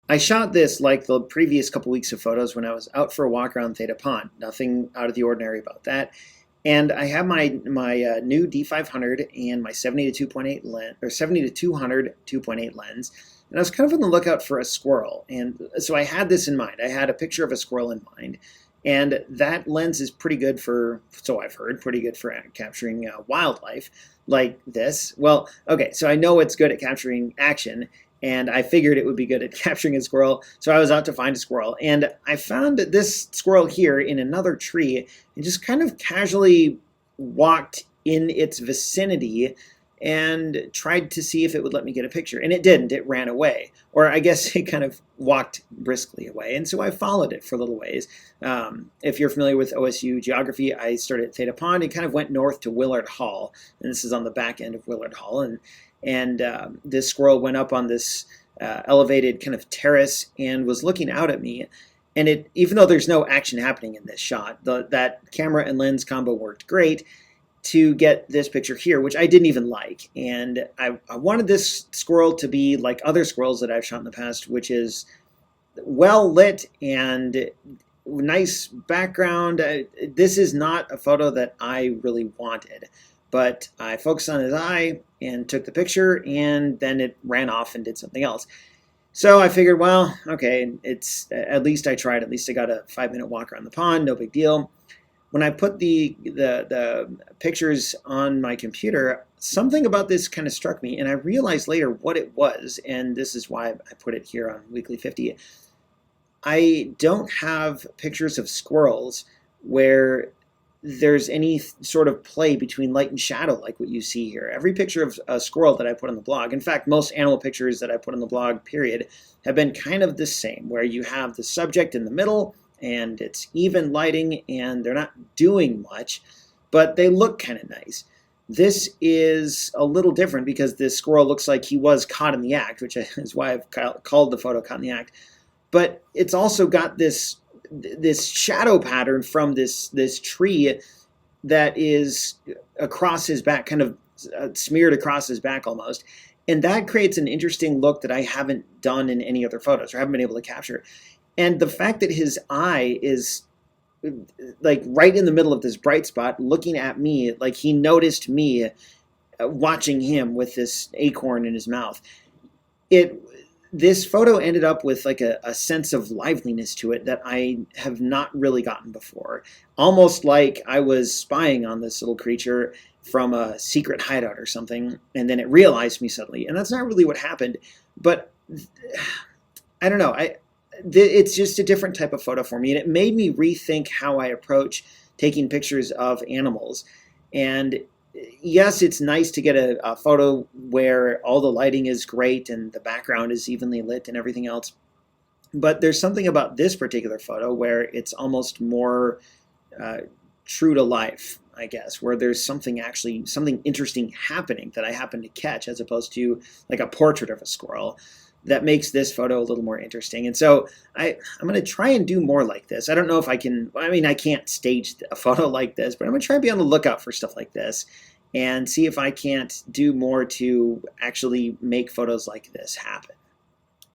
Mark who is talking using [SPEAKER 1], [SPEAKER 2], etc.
[SPEAKER 1] I shot this like the previous couple weeks of photos when I was out for a walk around Theta Pond. Nothing out of the ordinary about that. And I have my new D500 and my 70 to 2.8 lens, or 70 to 200 2.8 lens. And I was kind of on the lookout for a squirrel. And so I had this in mind. I had a picture of a squirrel in mind. And that lens is pretty good for, so I've heard, pretty good for capturing wildlife like this. Well, okay, so I know it's good at capturing action, and I figured it would be good at capturing a squirrel, so I was out to find a squirrel. And I found this squirrel here in another tree and just kind of casually walked in its vicinity and tried to see if it would let me get a picture. And it didn't. It ran away. Or I guess it kind of walked briskly away. And so I followed it for a little ways. If you're familiar with OSU geography, I started at Theta Pond and kind of went north to Willard Hall. And this is on the back end of Willard Hall. And this squirrel went up on this elevated kind of terrace and was looking out at me. And even though there's no action happening in this shot, that camera and lens combo worked great to get this picture here, which I didn't even like. And I wanted this squirrel to be like other squirrels that I've shot in the past, which is well lit and nice background. This is not a photo that I really wanted, but I focused on his eye and took the picture, and then it ran off and did something else. So I figured, well, okay, it's at least I tried. At least I got a 5-minute walk around the pond, no big deal. When I put the pictures on my computer, something about this kind of struck me, and I realized later what it was, and this is why I put it here on Weekly 50. I don't have pictures of squirrels where there's any sort of play between light and shadow like what you see here. Every picture of a squirrel that I put on the blog, in fact, most animal pictures that I put on the blog, period, have been kind of the same, where you have the subject in the middle, and it's even lighting, and they're not doing much, but they look kind of nice. This is a little different because this squirrel looks like he was caught in the act, which is why I've called the photo Caught in the Act. But it's also got this shadow pattern from this tree that is across his back, kind of smeared across his back almost. And that creates an interesting look that I haven't done in any other photos, or haven't been able to capture. And the fact that his eye is like right in the middle of this bright spot looking at me, like he noticed me watching him with this acorn in his mouth. This photo ended up with like a sense of liveliness to it that I have not really gotten before. Almost like I was spying on this little creature from a secret hideout or something, and then it realized me suddenly. And that's not really what happened, but I don't know. It's just a different type of photo for me, and it made me rethink how I approach taking pictures of animals. And yes, it's nice to get a photo where all the lighting is great and the background is evenly lit and everything else, but there's something about this particular photo where it's almost more true to life, I guess, where there's something interesting happening that I happen to catch, as opposed to like a portrait of a squirrel. That makes this photo a little more interesting. And so I'm going to try and do more like this. I don't know if I can, I can't stage a photo like this, but I'm going to try and be on the lookout for stuff like this and see if I can't do more to actually make photos like this happen.